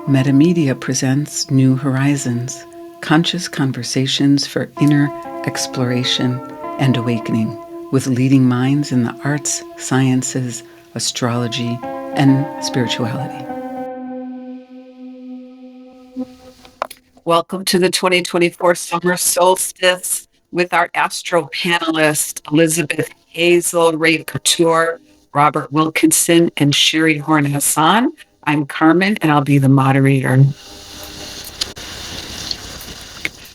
Metamedia presents New Horizons, conscious conversations for inner exploration and awakening with leading minds in the arts, sciences, astrology, and spirituality. Welcome to the 2024 Summer Solstice with our astro panelists, Elizabeth Hazel, Ray Couture, Robert Wilkinson, and Sheri Horn Hasan. I'm Carmen, and I'll be the moderator.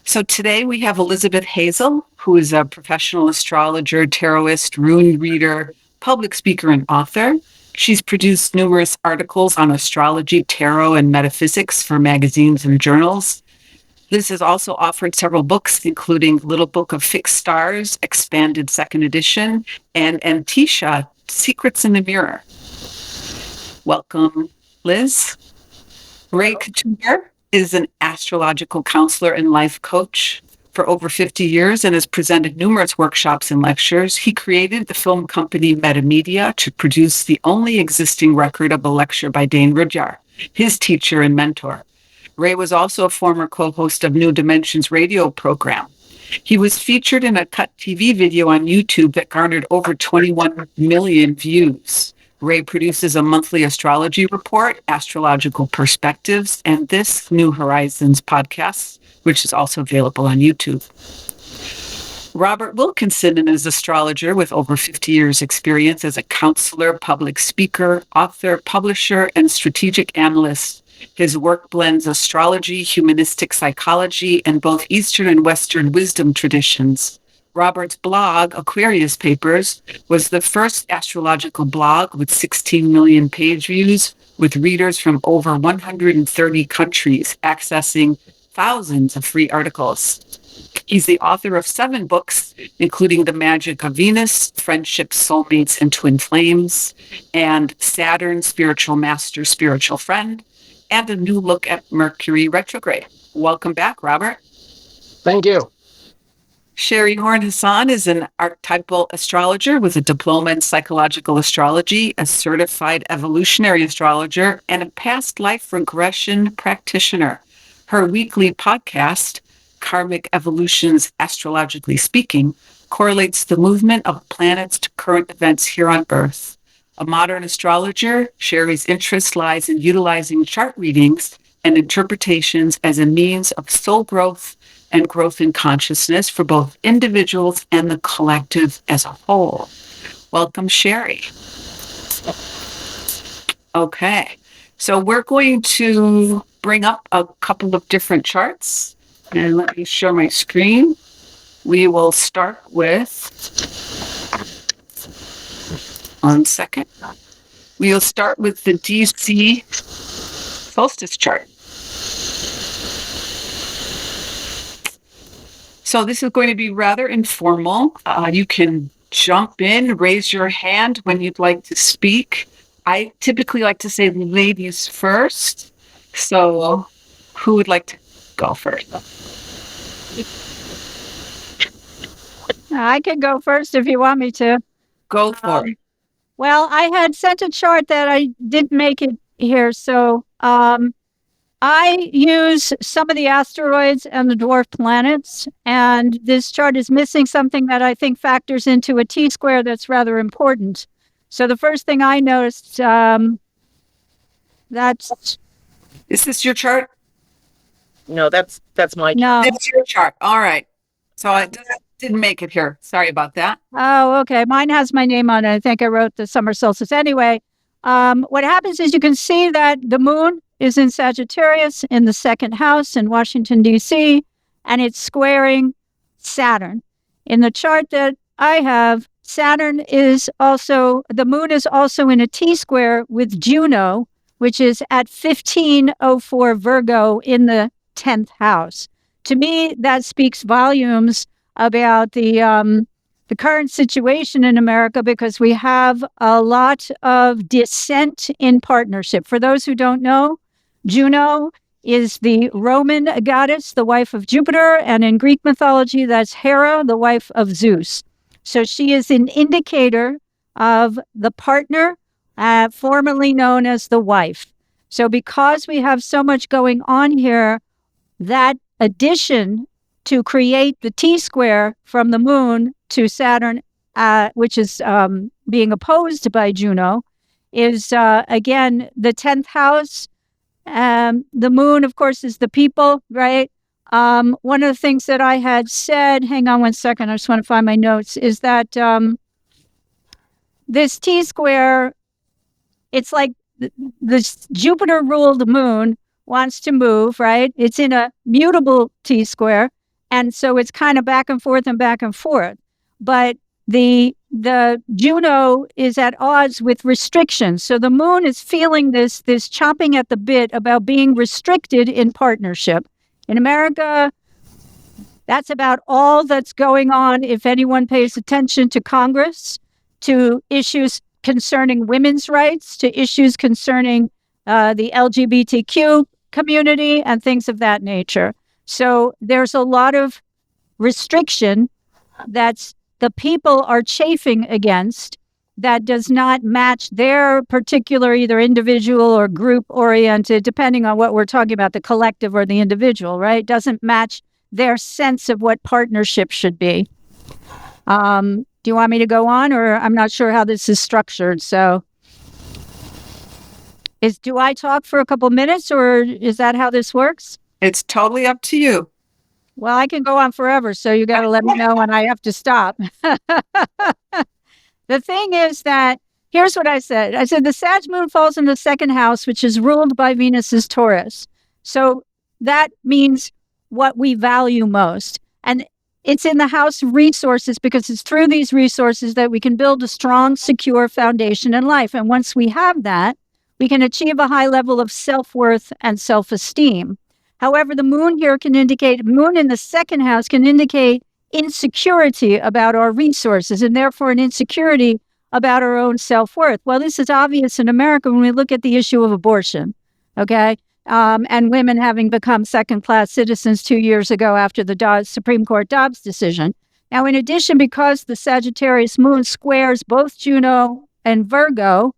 So today we have Elizabeth Hazel, who is a professional astrologer, tarotist, rune reader, public speaker, and author. She's produced numerous articles on astrology, tarot, and metaphysics for magazines and journals. Liz has also offered several books, including Little Book of Fixed Stars, Expanded Second Edition, and Antisha, Secrets in the Mirror. Welcome, Liz. Ray Couture is an astrological counselor and life coach for over 50 years and has presented numerous workshops and lectures. He created the film company Metamedia to produce the only existing record of a lecture by Dane Rudhyar, his teacher and mentor. Ray was also a former co-host of New Dimensions radio program. He was featured in a cut TV video on YouTube that garnered over 21 million views. Ray produces a monthly astrology report, Astrological Perspectives, and this New Horizons podcast, which is also available on YouTube. Robert Wilkinson is an astrologer with over 50 years experience as a counselor, public speaker, author, publisher, and strategic analyst. His work blends astrology, humanistic psychology, and both Eastern and Western wisdom traditions. Robert's blog, Aquarius Papers, was the first astrological blog with 16 million page views, with readers from over 130 countries accessing thousands of free articles. He's the author of 7 books, including The Magic of Venus, Friendship, Soulmates, and Twin Flames, and Saturn, Spiritual Master, Spiritual Friend, and a new look at Mercury retrograde. Welcome back, Robert. Thank you. Sheri Horn Hasan is an archetypal astrologer with a diploma in psychological astrology, a certified evolutionary astrologer, and a past life regression practitioner. Her weekly podcast, Karmic Evolutions Astrologically Speaking, correlates the movement of planets to current events here on Earth. A modern astrologer, Sheri's interest lies in utilizing chart readings and interpretations as a means of soul growth and growth in consciousness for both individuals and the collective as a whole. Welcome, Sheri. Okay, so we're going to bring up a couple of different charts, and let me share my screen. We will start with, one second. We'll start with the DC solstice chart. So this is going to be rather informal. You can jump in, raise your hand when you'd like to speak. I typically like to say ladies first. So who would like to go first? I can go first if you want me to. Go for it. Well, I had sent a chart that I didn't make it here. So I use some of the asteroids and the dwarf planets, and this chart is missing something that I think factors into a T-square that's rather important. So the first thing I noticed, that's... Is this your chart? No, that's my. No. It's your chart. All right. So I didn't make it here. Sorry about that. Oh, okay. Mine has my name on it. I think I wrote the summer solstice. Anyway, what happens is you can see that the moon is in Sagittarius in the second house in Washington, D.C., and it's squaring Saturn. In the chart that I have, Saturn is also, the moon is also in a T-square with Juno, which is at 1504 Virgo in the 10th house. To me, that speaks volumes about the current situation in America, because we have a lot of dissent in partnership. For those who don't know, Juno is the Roman goddess, the wife of Jupiter, and in Greek mythology, that's Hera, the wife of Zeus. So she is an indicator of the partner, formerly known as the wife. So because we have so much going on here, that addition to create the T-square from the moon to Saturn, which is being opposed by Juno, is again the 10th house. The moon, of course, is the people, right? One of the things that I had said, hang on one second, I just want to find my notes, is that this T-square, it's like this Jupiter-ruled moon wants to move, right? It's in a mutable T-square, and so it's kind of back and forth and back and forth. But the Juno is at odds with restrictions. So the moon is feeling this chomping at the bit about being restricted in partnership. In America, that's about all that's going on if anyone pays attention to Congress, to issues concerning women's rights, to issues concerning the LGBTQ community and things of that nature. So there's a lot of restriction that's the people are chafing against that does not match their particular either individual or group oriented, depending on what we're talking about, the collective or the individual, right? Doesn't match their sense of what partnership should be. Do you want me to go on, or I'm not sure how this is structured? So do I talk for a couple minutes, or is that how this works? It's totally up to you. Well, I can go on forever, so you got to let me know when I have to stop. The thing is that, here's what I said. I said the Sag moon falls in the second house, which is ruled by Venus's Taurus. So that means what we value most. And it's in the house of resources because it's through these resources that we can build a strong, secure foundation in life. And once we have that, we can achieve a high level of self-worth and self-esteem. However, the moon here moon in the second house can indicate insecurity about our resources and therefore an insecurity about our own self-worth. Well, this is obvious in America when we look at the issue of abortion, okay? And women having become second-class citizens 2 years ago after the Supreme Court Dobbs decision. Now, in addition, because the Sagittarius moon squares both Juno and Virgo,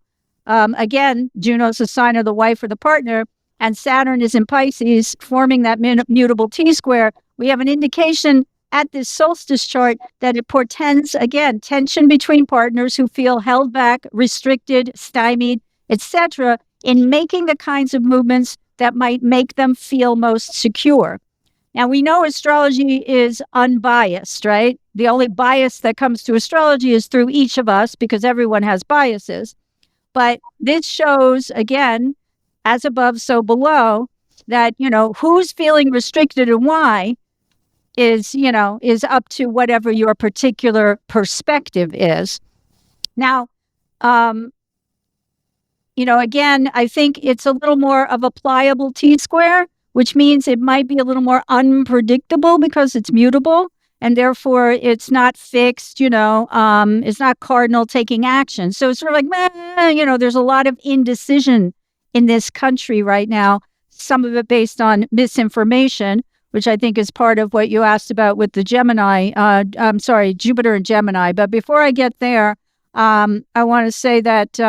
again, Juno's a sign of the wife or the partner, and Saturn is in Pisces, forming that mutable T-square, we have an indication at this solstice chart that it portends, again, tension between partners who feel held back, restricted, stymied, etc., in making the kinds of movements that might make them feel most secure. Now, we know astrology is unbiased, right? The only bias that comes to astrology is through each of us because everyone has biases. But this shows, again, as above, so below, that, who's feeling restricted and why is up to whatever your particular perspective is. Now, again, I think it's a little more of a pliable T-square, which means it might be a little more unpredictable because it's mutable, and therefore it's not fixed, it's not cardinal taking action. So it's sort of like, there's a lot of indecision in this country right now, some of it based on misinformation, which I think is part of what you asked about with the Jupiter and Gemini. But before I get there, I want to say that,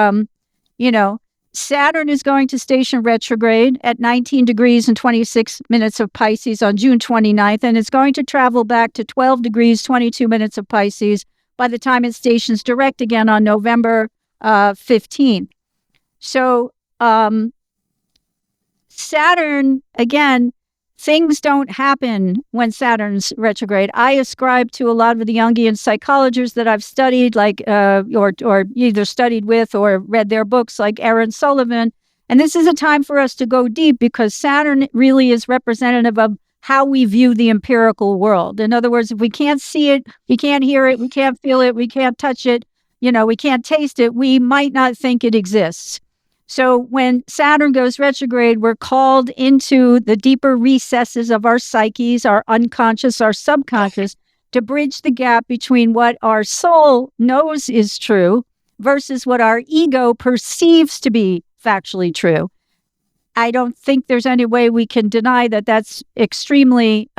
Saturn is going to station retrograde at 19 degrees and 26 minutes of Pisces on June 29th, and it's going to travel back to 12 degrees, 22 minutes of Pisces by the time it stations direct again on November 15th. So, Saturn, again, things don't happen when Saturn's retrograde. I ascribe to a lot of the Jungian psychologists that I've studied, like, or either studied with or read their books, like Aaron Sullivan. And this is a time for us to go deep because Saturn really is representative of how we view the empirical world. In other words, if we can't see it, we can't hear it, we can't feel it, we can't touch it, we can't taste it, we might not think it exists. So when Saturn goes retrograde, we're called into the deeper recesses of our psyches, our unconscious, our subconscious, to bridge the gap between what our soul knows is true versus what our ego perceives to be factually true. I don't think there's any way we can deny that that's extremely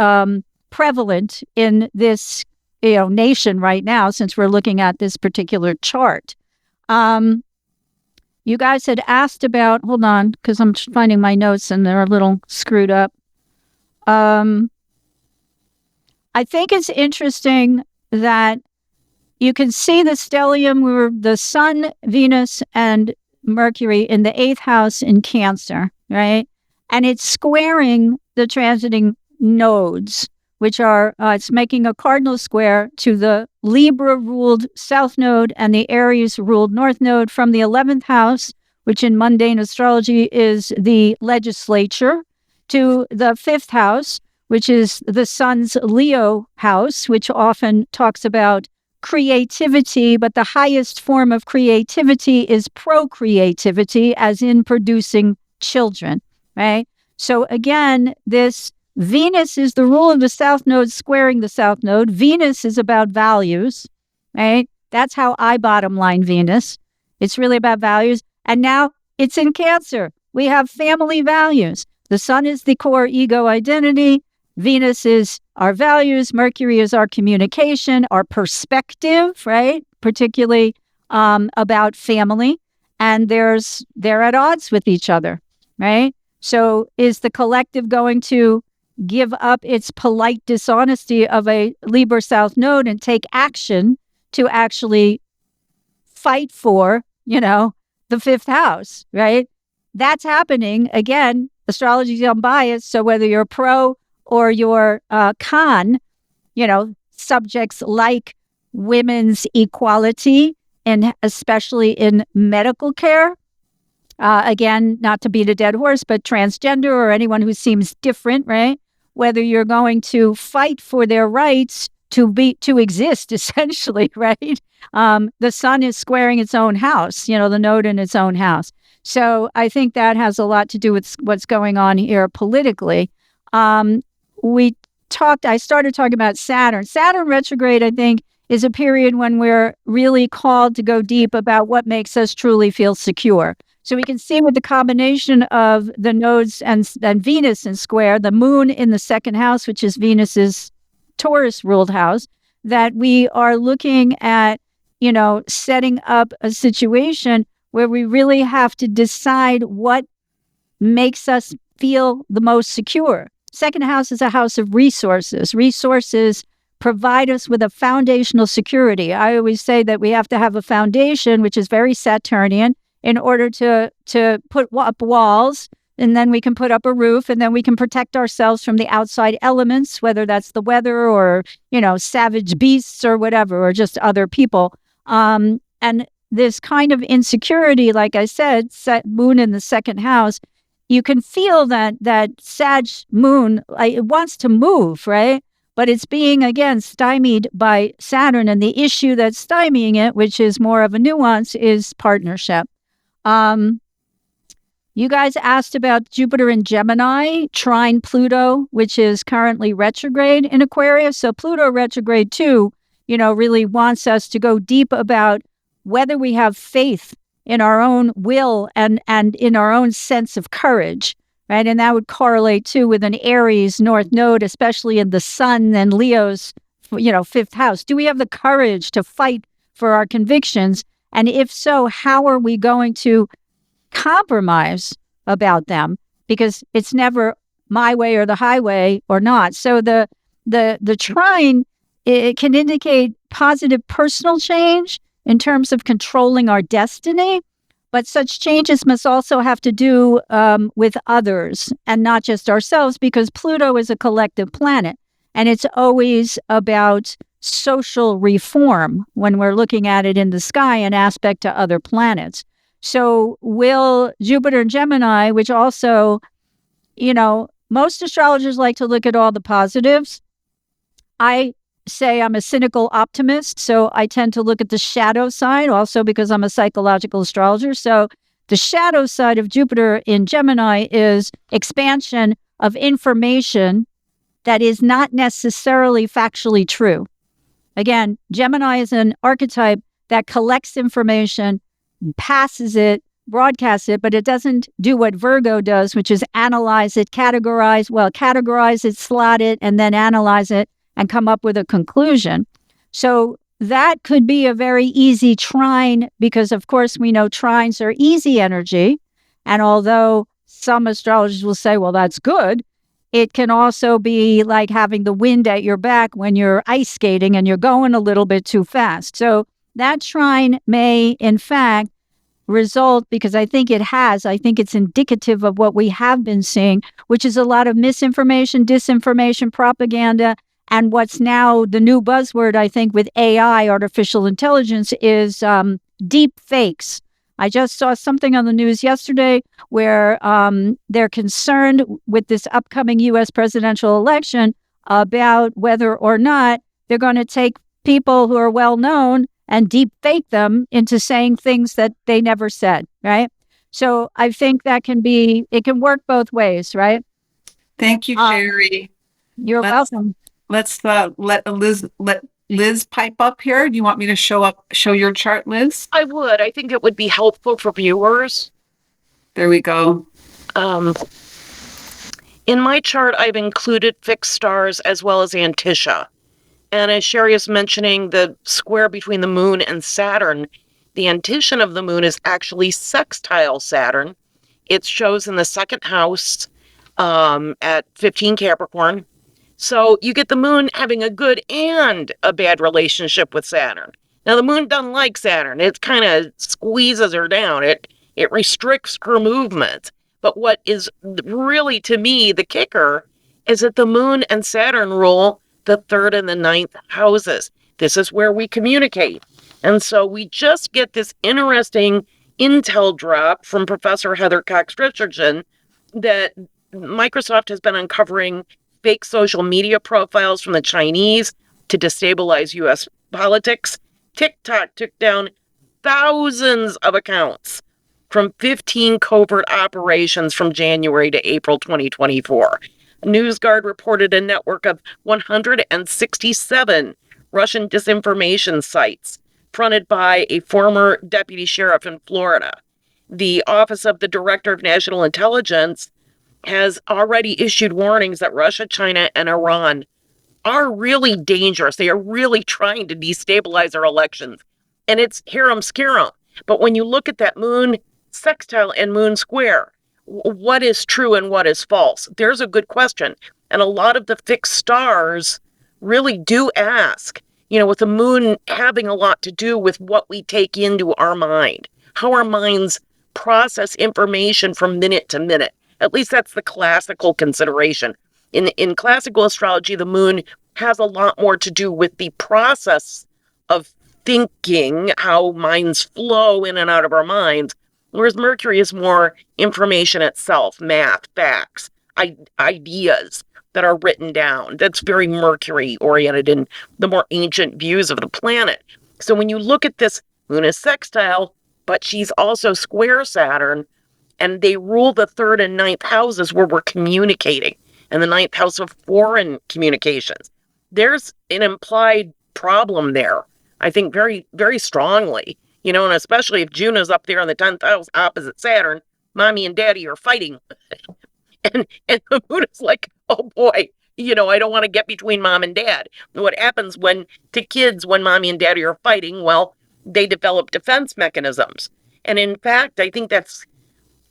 prevalent in this nation right now, since we're looking at this particular chart. You guys had asked about, hold on, because I'm finding my notes and they're a little screwed up. I think it's interesting that you can see the stellium, where the Sun, Venus, and Mercury in the 8th house in Cancer, right? And it's squaring the transiting nodes, which are, it's making a cardinal square to the Libra-ruled South Node and the Aries-ruled North Node from the 11th house, which in mundane astrology is the legislature, to the 5th house, which is the Sun's Leo house, which often talks about creativity, but the highest form of creativity is procreativity, as in producing children, right? So again, this Venus is the rule of the South Node squaring the South Node. Venus is about values, right? That's how I bottom line Venus. It's really about values. And now it's in Cancer. We have family values. The Sun is the core ego identity. Venus is our values. Mercury is our communication, our perspective, right? Particularly about family. And they're at odds with each other, right? So is the collective going to give up its polite dishonesty of a Libra South Node and take action to actually fight for, the 5th house, right? That's happening. Again, astrology is unbiased. So whether you're pro or you're con, subjects like women's equality, and especially in medical care, again, not to beat a dead horse, but transgender or anyone who seems different, right? Whether you're going to fight for their rights to exist, essentially, right? The Sun is squaring its own house, the node in its own house. So I think that has a lot to do with what's going on here politically. I started talking about Saturn. Saturn retrograde, I think, is a period when we're really called to go deep about what makes us truly feel secure. So we can see with the combination of the nodes and Venus in square, the moon in the 2nd house, which is Venus's Taurus-ruled house, that we are looking at, setting up a situation where we really have to decide what makes us feel the most secure. 2nd house is a house of resources. Resources provide us with a foundational security. I always say that we have to have a foundation, which is very Saturnian, in order to put up walls, and then we can put up a roof, and then we can protect ourselves from the outside elements, whether that's the weather or, savage beasts or whatever, or just other people. And this kind of insecurity, like I said, moon in the 2nd house, you can feel that Sag moon, it wants to move, right? But it's being, again, stymied by Saturn. And the issue that's stymieing it, which is more of a nuance, is partnership. You guys asked about Jupiter in Gemini, trine Pluto, which is currently retrograde in Aquarius. So Pluto retrograde too, really wants us to go deep about whether we have faith in our own will and in our own sense of courage, right? And that would correlate too with an Aries North Node, especially in the Sun and Leo's, 5th house. Do we have the courage to fight for our convictions? And if so, how are we going to compromise about them? Because it's never my way or the highway or not. So the trine, it can indicate positive personal change in terms of controlling our destiny, but such changes must also have to do with others and not just ourselves, because Pluto is a collective planet, and it's always about social reform when we're looking at it in the sky in aspect to other planets. So will Jupiter in Gemini, which also, most astrologers like to look at all the positives. I say I'm a cynical optimist, so I tend to look at the shadow side also because I'm a psychological astrologer. So the shadow side of Jupiter in Gemini is expansion of information that is not necessarily factually true. Again, Gemini is an archetype that collects information, passes it, broadcasts it, but it doesn't do what Virgo does, which is analyze it, categorize it, slot it, and then analyze it and come up with a conclusion. So that could be a very easy trine because, of course, we know trines are easy energy. And although some astrologers will say, well, that's good, it can also be like having the wind at your back when you're ice skating and you're going a little bit too fast. So that trine may, in fact, result, because I think it's indicative of what we have been seeing, which is a lot of misinformation, disinformation, propaganda. And what's now the new buzzword, I think, with AI, artificial intelligence, is deep fakes. I just saw something on the news yesterday where they're concerned with this upcoming U.S. presidential election about whether or not they're going to take people who are well known and deep fake them into saying things that they never said, right? So I think it can work both ways, right? Thank you, Sheri. You're welcome. Let's let Liz pipe up here. Do you want me to show your chart, Liz? I would. I think it would be helpful for viewers. There we go. In my chart, I've included fixed stars as well as Antisha. And as Sheri is mentioning, the square between the moon and Saturn, the antition of the moon is actually sextile Saturn. It shows in the second house at 15 Capricorn. So you get the moon having a good and a bad relationship with Saturn. Now, the moon doesn't like Saturn. It kind of squeezes her down. It restricts her movement. But what is really, to me, the kicker is that the moon and Saturn rule the 3rd and the 9th houses. This is where we communicate. And so we just get this interesting intel drop from Professor Heather Cox Richardson that Microsoft has been uncovering fake social media profiles from the Chinese to destabilize U.S. politics. TikTok took down thousands of accounts from 15 covert operations from January to April 2024. NewsGuard reported a network of 167 Russian disinformation sites fronted by a former deputy sheriff in Florida. The Office of the Director of National Intelligence has already issued warnings that Russia, China, and Iran are really dangerous. They are really trying to destabilize our elections. And it's harum scarum. But when you look at that moon sextile and moon square, what is true and what is false? There's a good question. And a lot of the fixed stars really do ask, with the moon having a lot to do with what we take into our mind, how our minds process information from minute to minute. At least that's the classical consideration. In classical astrology, the moon has a lot more to do with the process of thinking, how minds flow in and out of our minds, whereas Mercury is more information itself, math, facts, ideas that are written down. That's very Mercury-oriented in the more ancient views of the planet. So when you look at this, moon is sextile, but she's also square Saturn, and they rule the 3rd and 9th houses where we're communicating, and the 9th house of foreign communications. There's an implied problem there, I think, very, very strongly. And especially if Juno's up there in the 10th house opposite Saturn, mommy and daddy are fighting. and the moon is like, oh boy, I don't want to get between mom and dad. And what happens to kids when mommy and daddy are fighting? Well, they develop defense mechanisms. And in fact, I think that's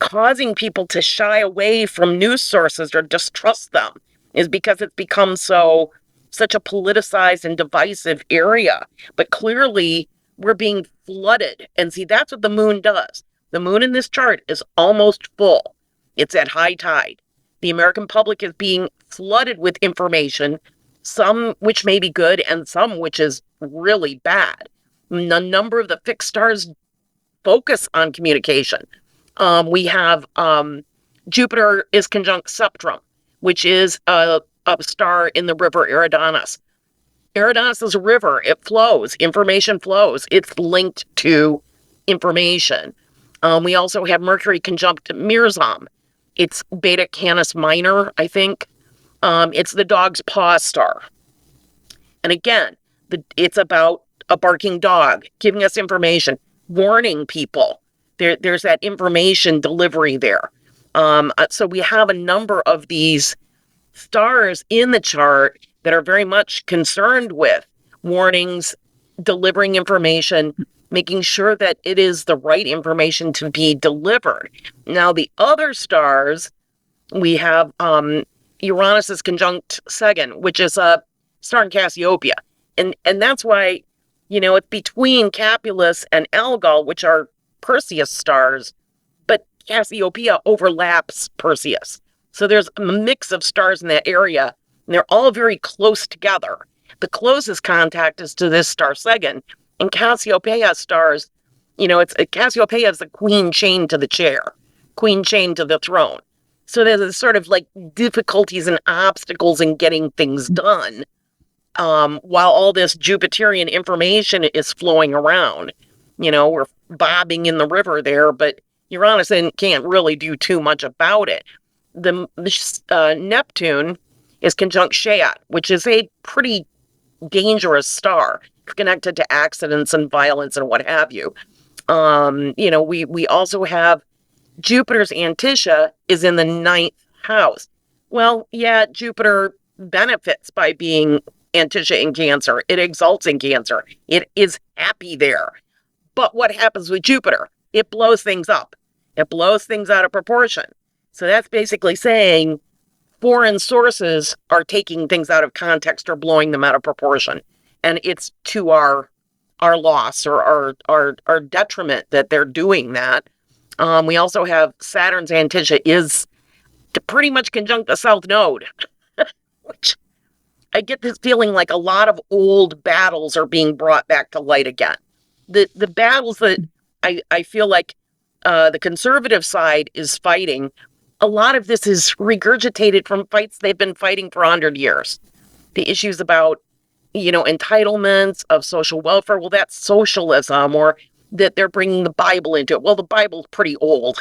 causing people to shy away from news sources or distrust them, is because it's become such a politicized and divisive area. But clearly, we're being flooded. And see, that's what the moon does. The moon in this chart is almost full. It's at high tide. The American public is being flooded with information, some which may be good and some which is really bad. A number of the fixed stars focus on communication. We have Jupiter is conjunct Septrum, which is a star in the river Eridanus. Eridanus is a river. It flows. Information flows. It's linked to information. We also have Mercury conjunct Mirzam. It's Beta Canis Minor, I think. It's the dog's paw star. And again, it's about a barking dog, giving us information, warning people. There's that information delivery there. So we have a number of these stars in the chart that are very much concerned with warnings delivering information, making sure that it is the right information to be delivered. Now, the other stars, we have Uranus is conjunct Sagan, which is a star in Cassiopeia. And that's why, it's between Capulus and Algol, which are Perseus stars, but Cassiopeia overlaps Perseus. So there's a mix of stars in that area, and they're all very close together. The closest contact is to this star Sagan, and Cassiopeia stars, Cassiopeia is the queen chained to the chair, queen chained to the throne. So there's sort of like difficulties and obstacles in getting things done, while all this Jupiterian information is flowing around. We're bobbing in the river there, but Uranus can't really do too much about it. The Neptune is conjunct Shaat, which is a pretty dangerous star connected to accidents and violence and what have you. We also have Jupiter's Anticia is in the 9th house. Well, yeah, Jupiter benefits by being Anticia in Cancer. It exalts in Cancer. It is happy there. But what happens with Jupiter? It blows things up. It blows things out of proportion. So that's basically saying foreign sources are taking things out of context or blowing them out of proportion. And it's to our loss or our detriment that they're doing that. We also have Saturn's Anticia is to pretty much conjunct the South Node, which I get this feeling like a lot of old battles are being brought back to light again. The battles that I feel like the conservative side is fighting, a lot of this is regurgitated from fights they've been fighting for 100 years. The issues about, entitlements of social welfare, well, that's socialism, or that they're bringing the Bible into it. Well, the Bible's pretty old.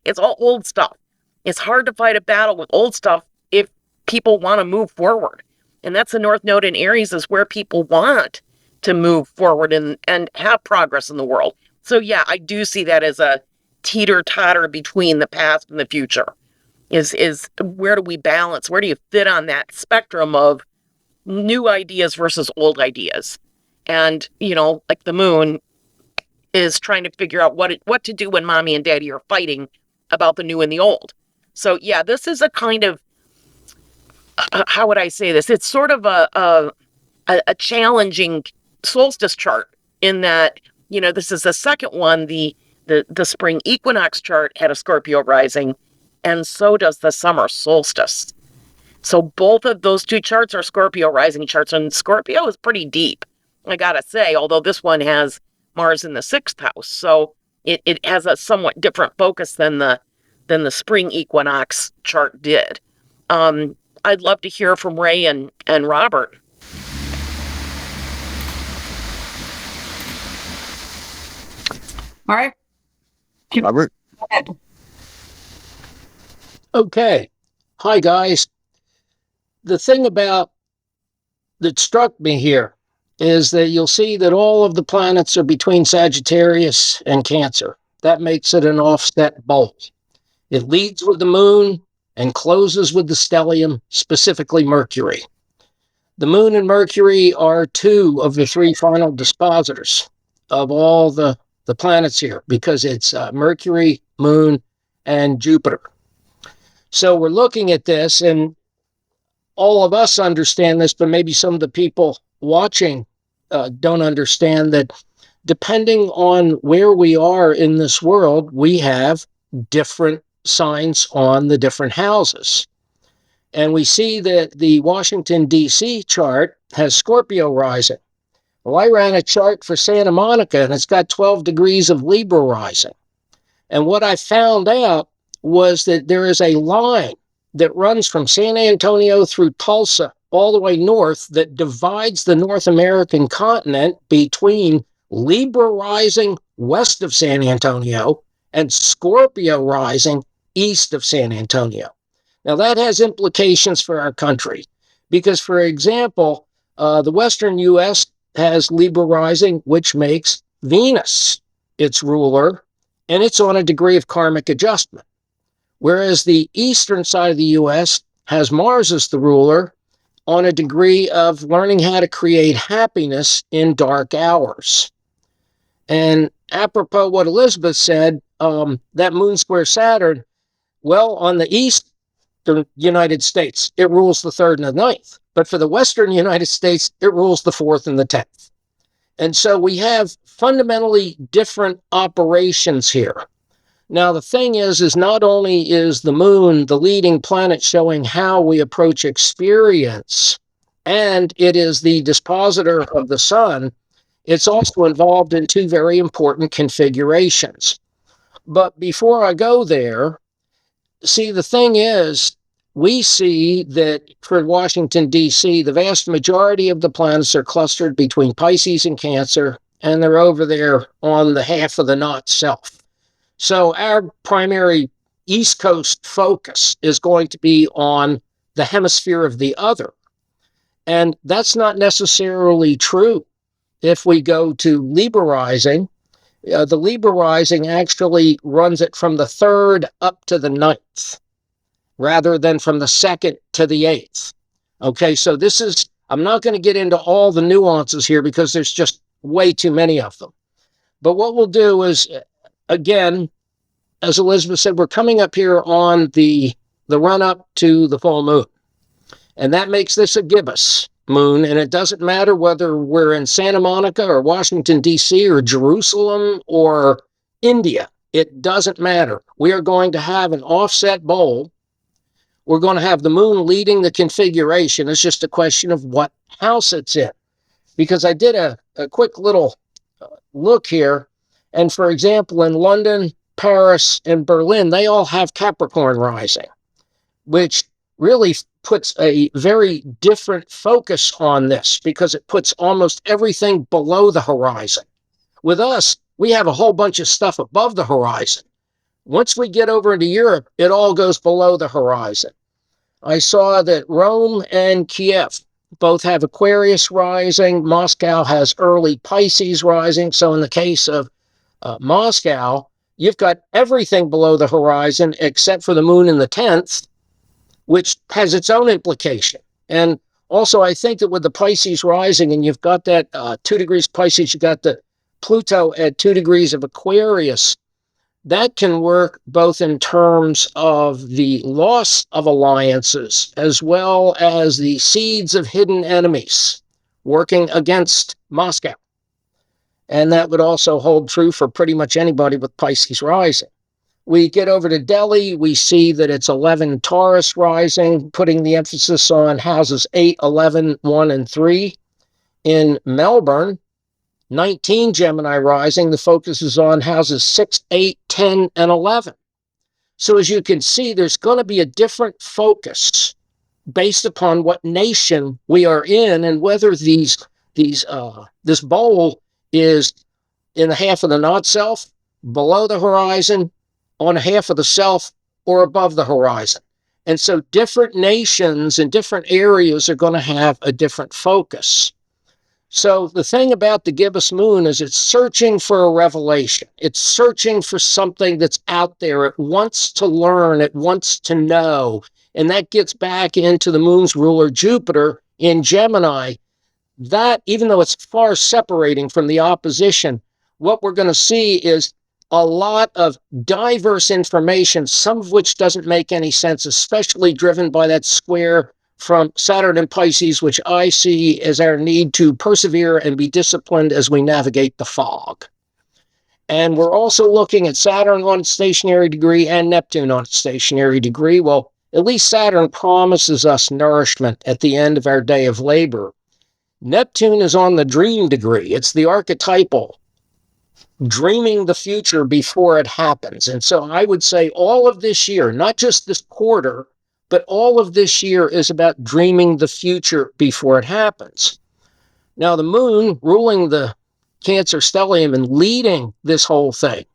It's all old stuff. It's hard to fight a battle with old stuff if people want to move forward. And that's the North Node in Aries, is where people want to move forward and have progress in the world. So yeah, I do see that as a teeter-totter between the past and the future. Is where do we balance? Where do you fit on that spectrum of new ideas versus old ideas? And, like the moon is trying to figure out what to do when mommy and daddy are fighting about the new and the old. So yeah, this is a kind of, how would I say this? It's sort of a challenging solstice chart in that, this is the second one. The spring equinox chart had a Scorpio rising, and so does the summer solstice. So both of those two charts are Scorpio rising charts, and Scorpio is pretty deep, I gotta say, although this one has Mars in the 6th house. So it has a somewhat different focus than the spring equinox chart did. I'd love to hear from Ray and Robert. All right. Robert? Go ahead. Okay. Hi, guys. The thing that struck me here is that you'll see that all of the planets are between Sagittarius and Cancer. That makes it an offset bolt. It leads with the moon and closes with the stellium, specifically Mercury. The moon and Mercury are two of the three final dispositors of all the planets here, because it's Mercury, moon, and Jupiter. So we're looking at this, and all of us understand this, but maybe some of the people watching don't understand that depending on where we are in this world, we have different signs on the different houses. And we see that the Washington, D.C. chart has Scorpio rising. Well, I ran a chart for Santa Monica, and it's got 12 degrees of Libra rising. And what I found out was that there is a line that runs from San Antonio through Tulsa all the way north that divides the North American continent between Libra rising west of San Antonio and Scorpio rising east of San Antonio. Now, that has implications for our country because, for example, the western U.S. has Libra rising, which makes Venus its ruler, and it's on a degree of karmic adjustment. Whereas the eastern side of the U.S. has Mars as the ruler, on a degree of learning how to create happiness in dark hours. And apropos what Elizabeth said, that moon square Saturn, well, on the eastern United States, it rules the 3rd and the 9th. But for the western United States, it rules the 4th and the 10th. And so we have fundamentally different operations here. Now, the thing is not only is the moon the leading planet showing how we approach experience, and it is the dispositor of the sun, it's also involved in 2 very important configurations. But before I go there, see, the thing is, we see that for Washington, D.C., the vast majority of the planets are clustered between Pisces and Cancer, and they're over there on the half of the knot self. So our primary East Coast focus is going to be on the hemisphere of the other. And that's not necessarily true. If we go to Libra rising, the Libra rising actually runs it from the 3rd up to the 9th, rather than from the 2nd to the 8th. Okay, so this is, I'm not going to get into all the nuances here because there's just way too many of them. But what we'll do is, again, as Elizabeth said, we're coming up here on the run-up to the full moon. And that makes this a gibbous moon, and it doesn't matter whether we're in Santa Monica or Washington, D.C. or Jerusalem or India. It doesn't matter. We are going to have an offset bowl. We're going to have the moon leading the configuration. It's just a question of what house it's in. Because I did a quick little look here, and for example, in London, Paris, and Berlin, they all have Capricorn rising, which really puts a very different focus on this because it puts almost everything below the horizon. With us, we have a whole bunch of stuff above the horizon. Once we get over into Europe, it all goes below the horizon. I saw that Rome and Kiev both have Aquarius rising. Moscow has early Pisces rising. So in the case of Moscow, you've got everything below the horizon except for the moon in the 10th, which has its own implication. And also, I think that with the Pisces rising, and you've got that 2 degrees Pisces, you've got the Pluto at 2 degrees of Aquarius, that can work both in terms of the loss of alliances as well as the seeds of hidden enemies working against Moscow. And that would also hold true for pretty much anybody with Pisces rising. We get over to Delhi, we see that it's 11 Taurus rising, putting the emphasis on houses 8, 11, 1, and 3. In Melbourne, 19 Gemini rising, the focus is on houses 6, 8, 10, and 11. So as you can see, there's going to be a different focus based upon what nation we are in and whether this bowl is in the half of the not self, below the horizon, on half of the self, or above the horizon. And so different nations in different areas are going to have a different focus. So the thing about the gibbous moon is it's searching for a revelation. It's searching for something that's out there. It wants to learn. It wants to know. And that gets back into the moon's ruler, Jupiter, in Gemini. That, even though it's far separating from the opposition, what we're going to see is a lot of diverse information, some of which doesn't make any sense, especially driven by that square from Saturn and Pisces, which I see as our need to persevere and be disciplined as we navigate the fog. And we're also looking at Saturn on its stationary degree and Neptune on its stationary degree. Well, at least Saturn promises us nourishment at the end of our day of labor. Neptune is on the dream degree. It's the archetypal, dreaming the future before it happens. And so I would say all of this year, not just this quarter, but all of this year is about dreaming the future before it happens. Now, the moon ruling the Cancer stellium and leading this whole thing,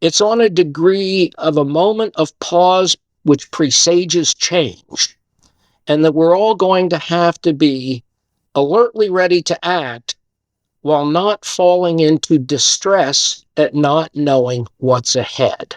it's on a degree of a moment of pause which presages change, and that we're all going to have to be alertly ready to act while not falling into distress at not knowing what's ahead.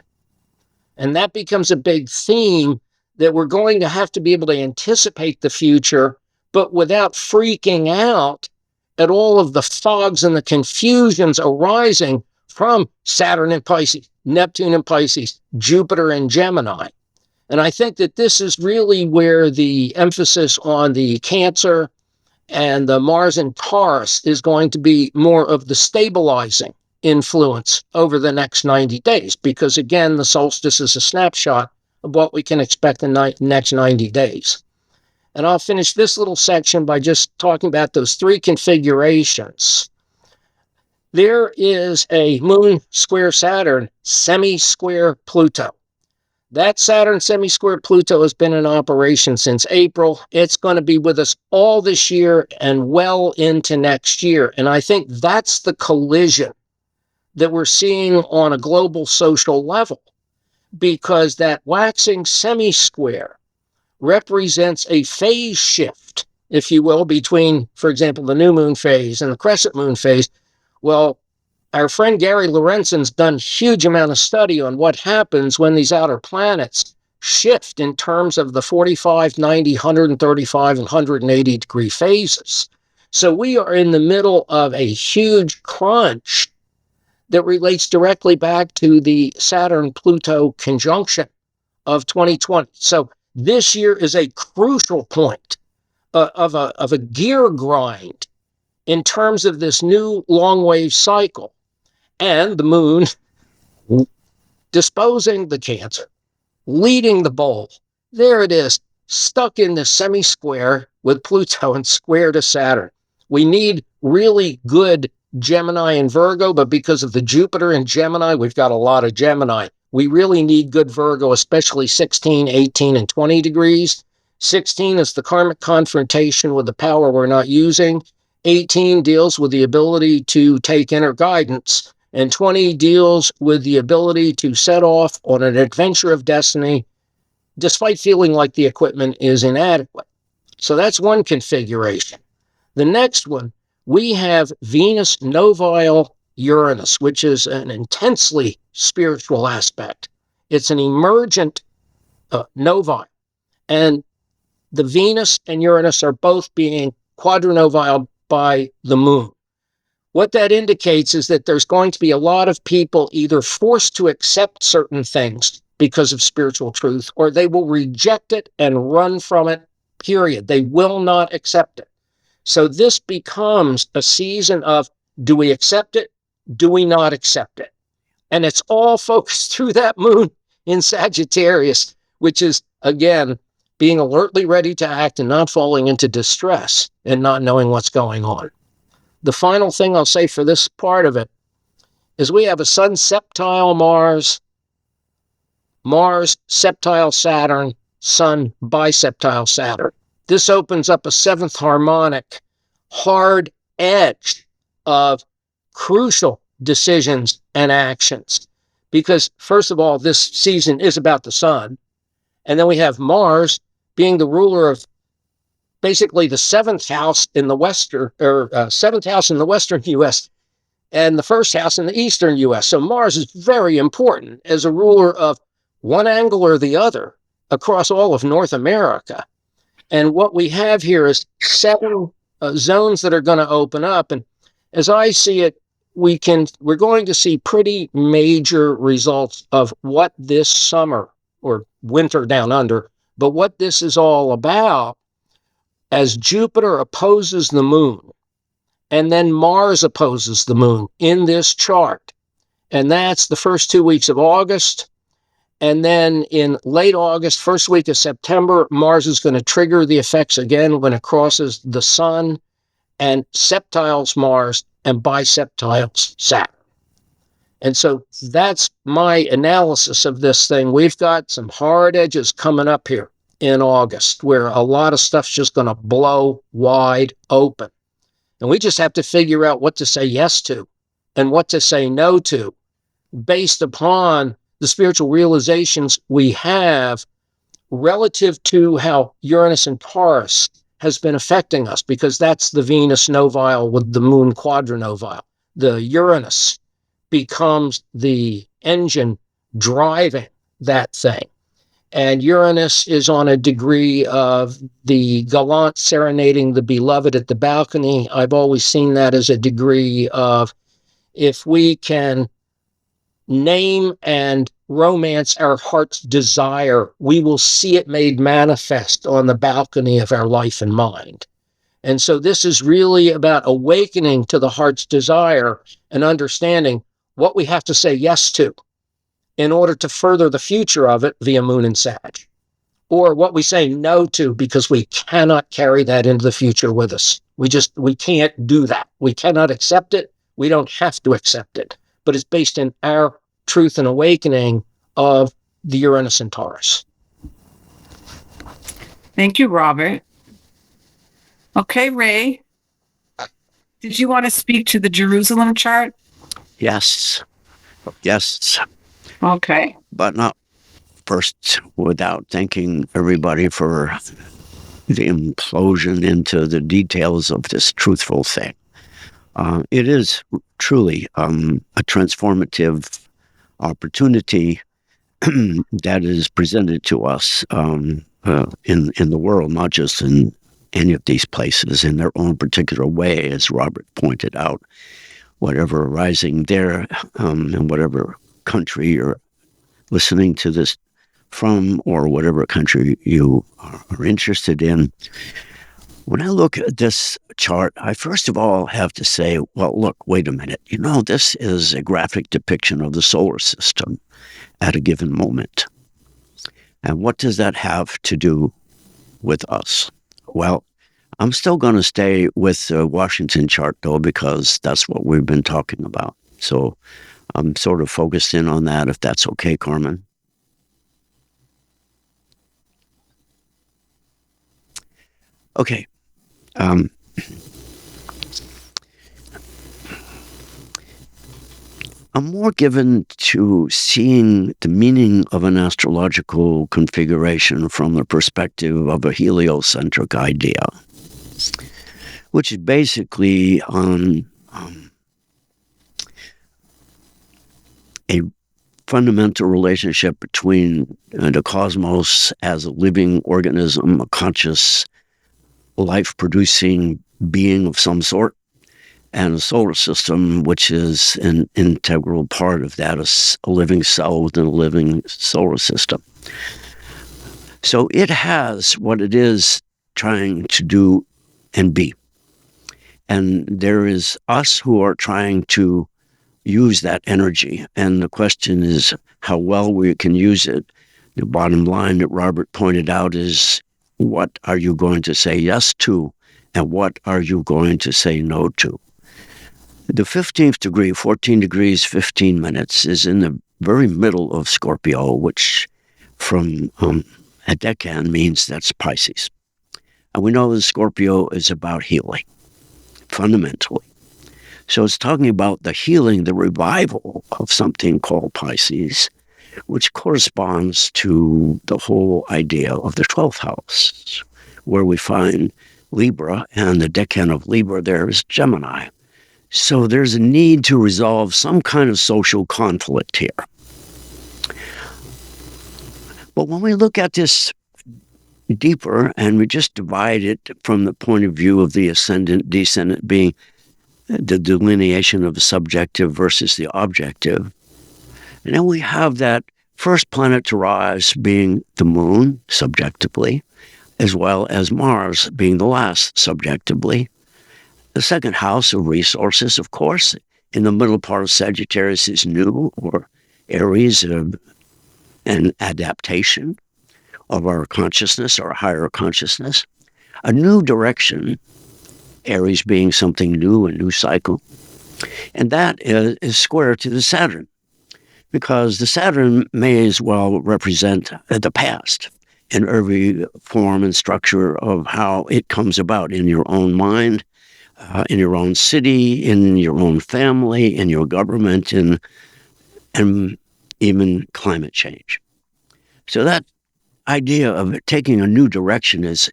And that becomes a big theme, that we're going to have to be able to anticipate the future, but without freaking out at all of the fogs and the confusions arising from Saturn in Pisces, Neptune in Pisces, Jupiter in Gemini. And I think that this is really where the emphasis on the Cancer and the Mars in Taurus is going to be more of the stabilizing influence over the next 90 days, because again, the solstice is a snapshot of what we can expect in the next 90 days. And I'll finish this little section by just talking about those three configurations. There is a Moon square Saturn, semi-square Pluto. That Saturn semi-square Pluto has been in operation since April. It's going to be with us all this year and well into next year. And I think that's the collision that we're seeing on a global social level, because that waxing semi-square represents a phase shift, if you will, between, for example, the new moon phase and the crescent moon phase. Well, our friend Gary Lorenzen's done a huge amount of study on what happens when these outer planets shift in terms of the 45, 90, 135, and 180 degree phases. So we are in the middle of a huge crunch that relates directly back to the Saturn-Pluto conjunction of 2020. So this year is a crucial point of a gear grind in terms of this new long wave cycle. And the moon disposing the Cancer, leading the bowl. There it is, stuck in the semi-square with Pluto and square to Saturn. We need really good Gemini and Virgo, but because of the Jupiter in Gemini, we've got a lot of Gemini. We really need good Virgo, especially 16, 18, and 20 degrees. 16 is the karmic confrontation with the power we're not using. 18 deals with the ability to take inner guidance. And 20 deals with the ability to set off on an adventure of destiny, despite feeling like the equipment is inadequate. So that's one configuration. The next one, we have Venus novile Uranus, which is an intensely spiritual aspect. It's an emergent novile. And the Venus and Uranus are both being quadrinovile by the moon. What that indicates is that there's going to be a lot of people either forced to accept certain things because of spiritual truth, or they will reject it and run from it, period. They will not accept it. So this becomes a season of, do we accept it? Do we not accept it? And it's all focused through that moon in Sagittarius, which is, again, being alertly ready to act and not falling into distress and not knowing what's going on. The final thing I'll say for this part of it is we have a Sun septile Mars, Mars septile Saturn, Sun biseptile Saturn. This opens up a seventh harmonic, hard edge of crucial decisions and actions. Because, first of all, this season is about the Sun. And then we have Mars being the ruler of basically the seventh house in the western, seventh house in the western U.S. and the first house in the eastern U.S. So Mars is very important as a ruler of one angle or the other across all of North America. And what we have here is seven zones that are going to open up. And as I see it, we're going to see pretty major results of what this summer or winter down under, but what this is all about as Jupiter opposes the moon and then Mars opposes the moon in this chart. And that's the first 2 weeks of August. And then in late August, first week of September, Mars is going to trigger the effects again when it crosses the Sun and septiles Mars and biseptiles Saturn. And so that's my analysis of this thing. We've got some hard edges coming up here in August where a lot of stuff's just going to blow wide open. And we just have to figure out what to say yes to and what to say no to based upon the spiritual realizations we have relative to how Uranus and Taurus has been affecting us, because that's the Venus novile with the moon quadrinovile. The Uranus becomes the engine driving that thing. And Uranus is on a degree of the gallant serenading the beloved at the balcony. I've always seen that as a degree of, if we can name and romance our heart's desire, we will see it made manifest on the balcony of our life and mind. And so this is really about awakening to the heart's desire and understanding what we have to say yes to in order to further the future of it via Moon and Sag, or what we say no to because we cannot carry that into the future with us. We can't do that. We cannot accept it. We don't have to accept it, but it's based in our truth and awakening of the Uranus and Taurus. Thank you, Robert. Okay, Ray, did you want to speak to the Jerusalem chart? Yes. Okay. But not first without thanking everybody for the implosion into the details of this truthful thing. It is truly a transformative opportunity that is presented to us in the world, not just in any of these places, in their own particular way, as Robert pointed out. Whatever arising there, in whatever country you're listening to this from, or whatever country you are interested in. When I look at this chart, I first of all have to say, well, look, wait a minute. This is a graphic depiction of the solar system at a given moment. And what does that have to do with us? Well, I'm still going to stay with the Washington chart, though, because that's what we've been talking about. So I'm sort of focused in on that, if that's okay, Carmen. Okay. I'm more given to seeing the meaning of an astrological configuration from the perspective of a heliocentric idea, which is basically on a fundamental relationship between the cosmos as a living organism, a conscious, life-producing being of some sort, and a solar system, which is an integral part of that, a living cell within a living solar system. So it has what it is trying to do and be. And there is us who are trying to use that energy. And the question is how well we can use it. The bottom line that Robert pointed out is, what are you going to say yes to? And what are you going to say no to? The 15th degree, 14 degrees, 15 minutes, is in the very middle of Scorpio, which from a decan means that's Pisces. And we know that Scorpio is about healing, fundamentally. So it's talking about the healing, the revival of something called Pisces, which corresponds to the whole idea of the 12th house, where we find Libra, and the decan of Libra there is Gemini. So there's a need to resolve some kind of social conflict here. But when we look at this deeper and we just divide it from the point of view of the ascendant, descendant being the delineation of the subjective versus the objective, and then we have that first planet to rise being the moon, subjectively, as well as Mars being the last, subjectively. The second house of resources, of course, in the middle part of Sagittarius is new, or Aries, an adaptation of our consciousness, our higher consciousness. A new direction, Aries being something new, a new cycle. And that is square to the Saturn, because the Saturn may as well represent the past in every form and structure of how it comes about in your own mind, in your own city, in your own family, in your government, and even climate change. So that idea of taking a new direction is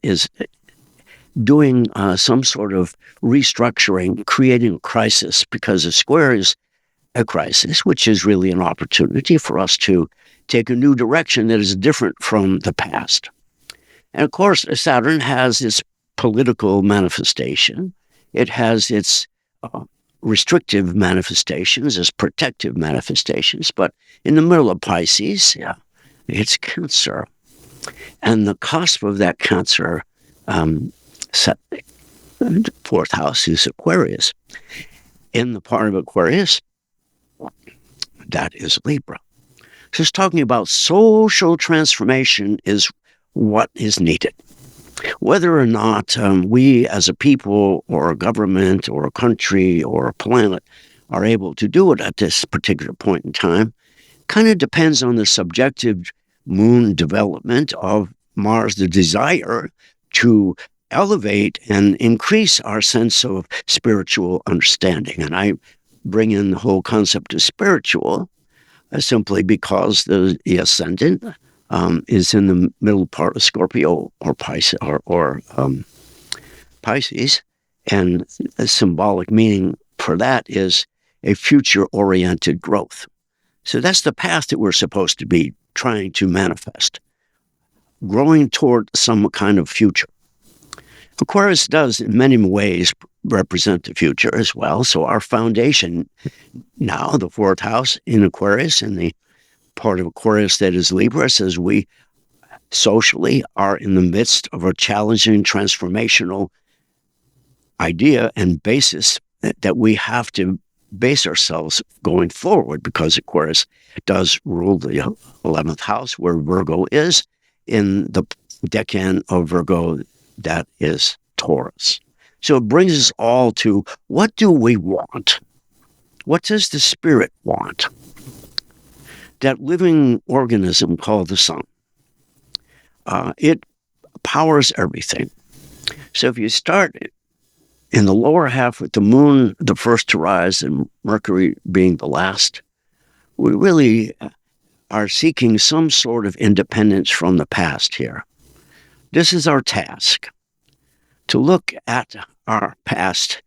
doing some sort of restructuring, creating a crisis, because a square is a crisis, which is really an opportunity for us to take a new direction that is different from the past. And of course, Saturn has its political manifestation. It has its restrictive manifestations, its protective manifestations. But in the middle of Pisces, it's Cancer. And the cusp of that Cancer, the fourth house is Aquarius. In the part of Aquarius, that is Libra. So it's talking about social transformation is what is needed. Whether or not we as a people or a government or a country or a planet are able to do it at this particular point in time kind of depends on the subjective moon development of Mars, the desire to elevate and increase our sense of spiritual understanding. And I bring in the whole concept of spiritual simply because the ascendant is in the middle part of Scorpio or Pisces, Pisces, and a symbolic meaning for that is a future-oriented growth. So that's the path that we're supposed to be trying to manifest, growing toward some kind of future. Aquarius does, in many ways, represent the future as well. So our foundation now, the fourth house in Aquarius, and the part of Aquarius that is Libra, says we socially are in the midst of a challenging transformational idea and basis that we have to base ourselves going forward, because Aquarius does rule the 11th house where Virgo is, in the decan of Virgo that is Taurus. So it brings us all to, what do we want? What does the spirit want? That living organism called the sun. It powers everything. So if you start in the lower half with the moon, the first to rise, and Mercury being the last, we really are seeking some sort of independence from the past here. This is our task, to look at our past,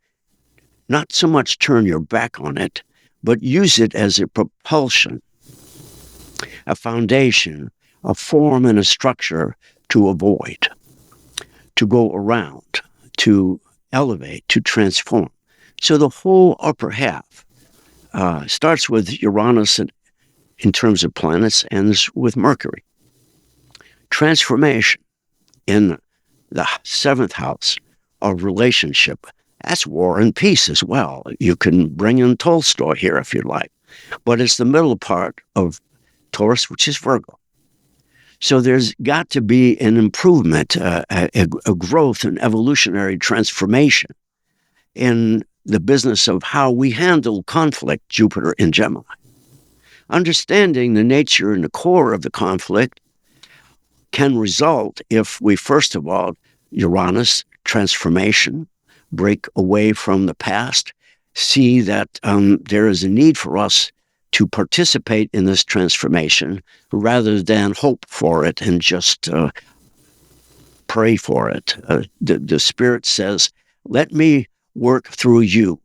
not so much turn your back on it, but use it as a propulsion, a foundation, a form and a structure to avoid, to go around, to elevate, to transform. So the whole upper half starts with Uranus in terms of planets, ends with Mercury. Transformation in the seventh house of relationship. That's war and peace as well. You can bring in Tolstoy here if you like. But it's the middle part of Taurus, which is Virgo. So there's got to be an improvement, a growth, an evolutionary transformation in the business of how we handle conflict, Jupiter in Gemini. Understanding the nature and the core of the conflict can result if we, first of all, Uranus, transformation, break away from the past, see that there is a need for us to participate in this transformation rather than hope for it and just pray for it. The Spirit says, let me work through you.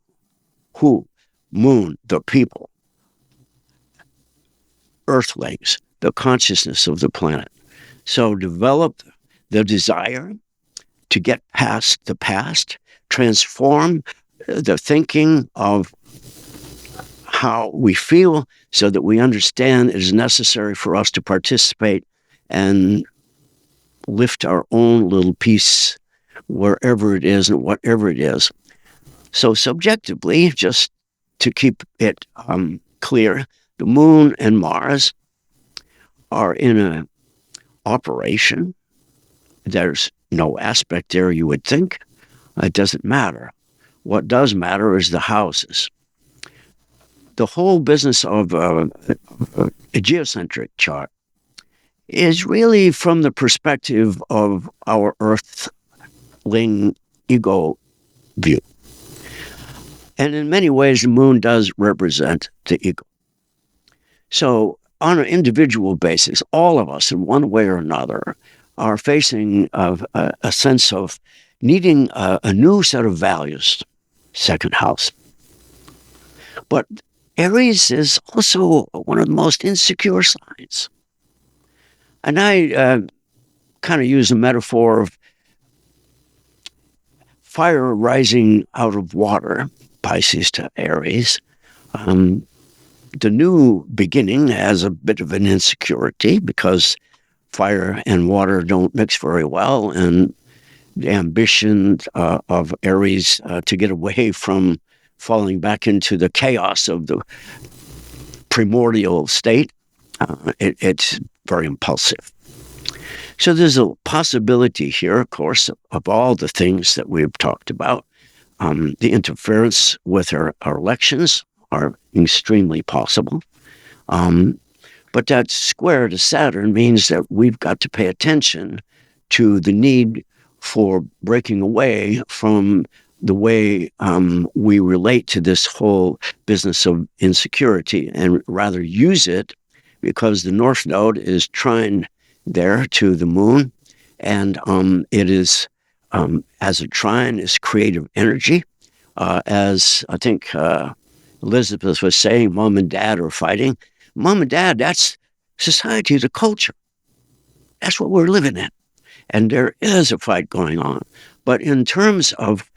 Who? Moon, the people. Earthlings, the consciousness of the planet. So develop the desire to get past the past, transform the thinking of how we feel so that we understand it is necessary for us to participate and lift our own little piece wherever it is and whatever it is. So subjectively, just to keep it clear, the moon and Mars are in an operation. There's no aspect there you would think. It doesn't matter. What does matter is the houses. The whole business of a geocentric chart is really from the perspective of our earthling ego view. And in many ways, the moon does represent the ego. So on an individual basis, all of us in one way or another are facing a sense of needing a new set of values, second house. But Aries is also one of the most insecure signs. And I kind of use a metaphor of fire rising out of water, Pisces to Aries. The new beginning has a bit of an insecurity because fire and water don't mix very well, and the ambition of Aries to get away from falling back into the chaos of the primordial state, it's very impulsive. So there's a possibility here, of course, of all the things that we've talked about. The interference with our elections are extremely possible. But that square to Saturn means that we've got to pay attention to the need for breaking away from the way we relate to this whole business of insecurity, and rather use it, because the North Node is trine there to the moon, and it is, as a trine, is creative energy. As I think Elizabeth was saying, mom and dad are fighting. Mom and dad, that's society, the culture. That's what we're living in. And there is a fight going on. But in terms of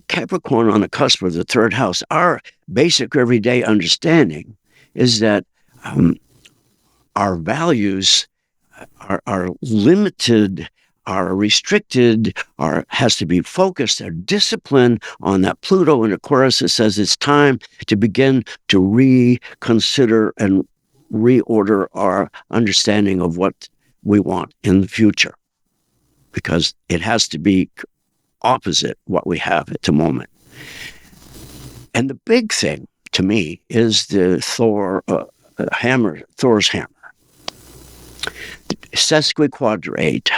Capricorn on the cusp of the third house, our basic everyday understanding is that our values are limited, are restricted, has to be focused, are disciplined on that Pluto in Aquarius that says it's time to begin to reconsider and reorder our understanding of what we want in the future, because it has to be opposite what we have at the moment. And the big thing to me is the Thor's hammer. Sesquiquadrate,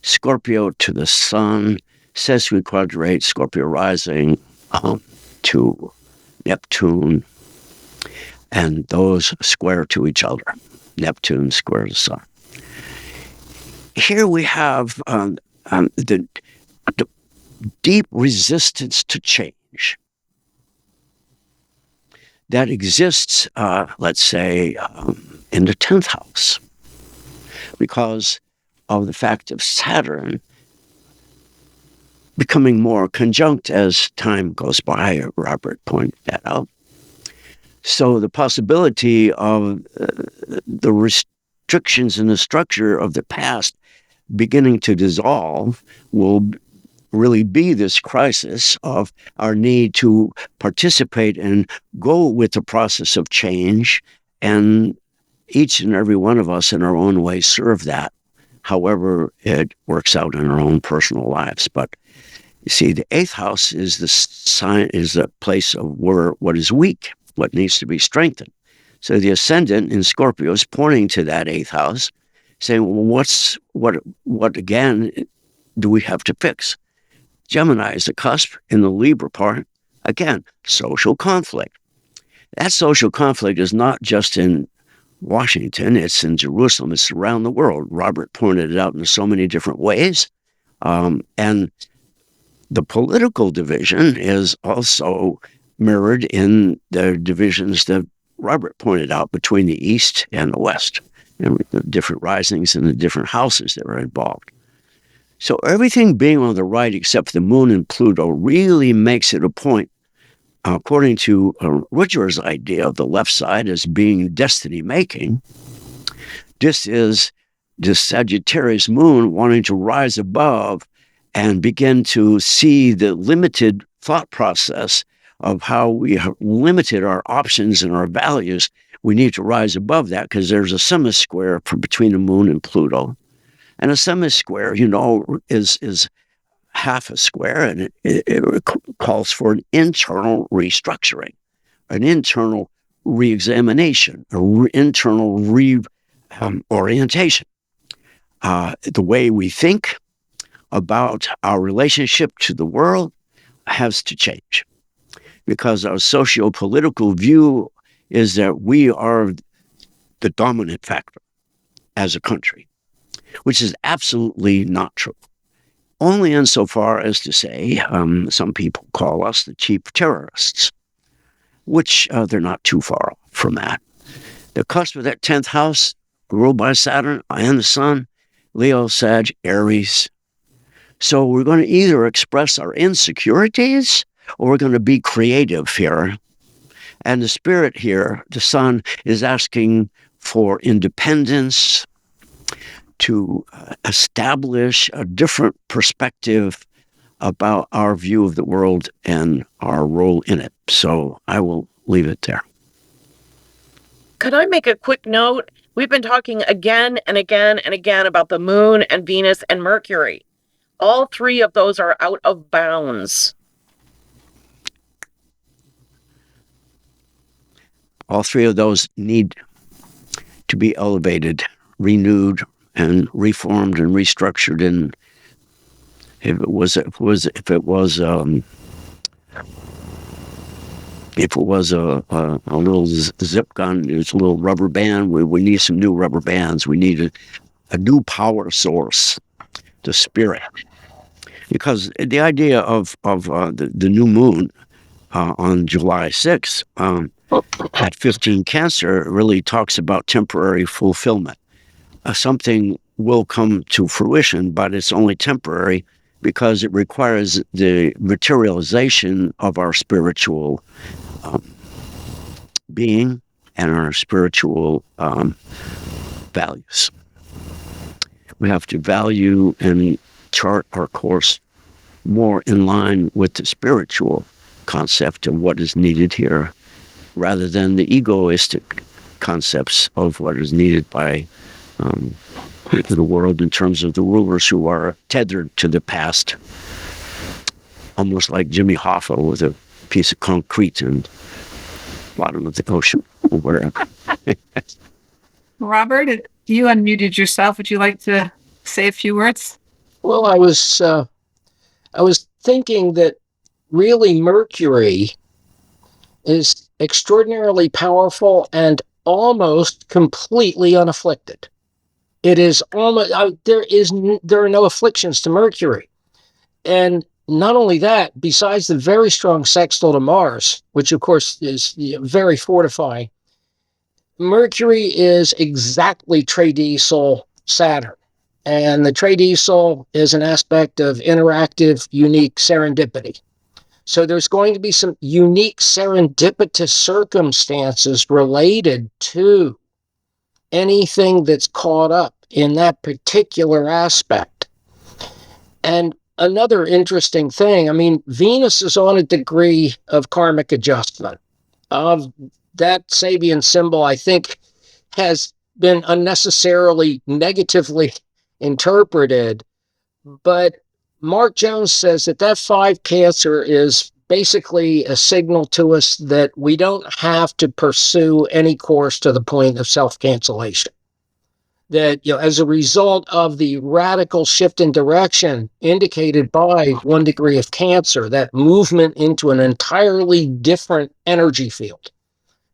Scorpio to the Sun, sesquiquadrate, Scorpio rising to Neptune, and those square to each other. Neptune square the Sun. Here we have the deep resistance to change that exists, let's say, in the 10th house, because of the fact of Saturn becoming more conjunct as time goes by. Robert pointed that out. So the possibility of the restrictions in the structure of the past beginning to dissolve will really be this crisis of our need to participate and go with the process of change, and each and every one of us in our own way serve that, however it works out in our own personal lives. But you see, the 8th house is the sign, is the place of where what is weak, what needs to be strengthened. So the ascendant in Scorpio is pointing to that 8th house, saying, well, what again do we have to fix? Gemini is the cusp in the Libra part. Again, social conflict. That social conflict is not just in Washington, it's in Jerusalem, it's around the world. Robert pointed it out in so many different ways. And the political division is also mirrored in the divisions that Robert pointed out between the East and the West, and the different risings and the different houses that are involved. So everything being on the right except the moon and Pluto really makes it a point, according to Richard's idea of the left side as being destiny-making. This is the Sagittarius moon wanting to rise above and begin to see the limited thought process of how we have limited our options and our values. We need to rise above that because there's a semi-square between the moon and Pluto. And a semi-square, is half a square, and it calls for an internal restructuring, an internal reexamination, an internal reorientation. The way we think about our relationship to the world has to change, because our socio-political view is that we are the dominant factor as a country, which is absolutely not true. Only insofar as to say, some people call us the chief terrorists, which they're not too far off from that. The cusp of that 10th house ruled by Saturn and the Sun, Leo, Sag, Aries. So we're going to either express our insecurities or we're going to be creative here. And the spirit here, the Sun, is asking for independence, to establish a different perspective about our view of the world and our role in it. So I will leave it there. Could I make a quick note? We've been talking again and again and again about the moon and Venus and Mercury. All three of those are out of bounds. All three of those need to be elevated, renewed, and reformed and restructured. And if it was a little zip gun, it's a little rubber band. We need some new rubber bands. We need a new power source, the spirit. Because the idea of the new moon on July 6th at 15 Cancer really talks about temporary fulfillment. Something will come to fruition, but it's only temporary because it requires the materialization of our spiritual being and our spiritual values. We have to value and chart our course more in line with the spiritual concept of what is needed here, rather than the egoistic concepts of what is needed by the world in terms of the rulers who are tethered to the past, almost like Jimmy Hoffa with a piece of concrete and bottom of the ocean or wherever. Robert, you unmuted yourself. Would you like to say a few words? Well, I was thinking that really Mercury is extraordinarily powerful and almost completely unafflicted. It is almost there are no afflictions to Mercury, and not only that, besides the very strong sextile to Mars, which of course is very fortifying, Mercury is exactly tradecile Saturn. And the tradecile is an aspect of interactive, unique serendipity. So there's going to be some unique serendipitous circumstances related to anything that's caught up in that particular aspect. And another interesting thing, I mean, Venus is on a degree of karmic adjustment. That Sabian symbol, I think, has been unnecessarily negatively interpreted, but Mark Jones says that 5 Cancer is basically a signal to us that we don't have to pursue any course to the point of self-cancellation. That, as a result of the radical shift in direction indicated by 1 degree of Cancer, that movement into an entirely different energy field.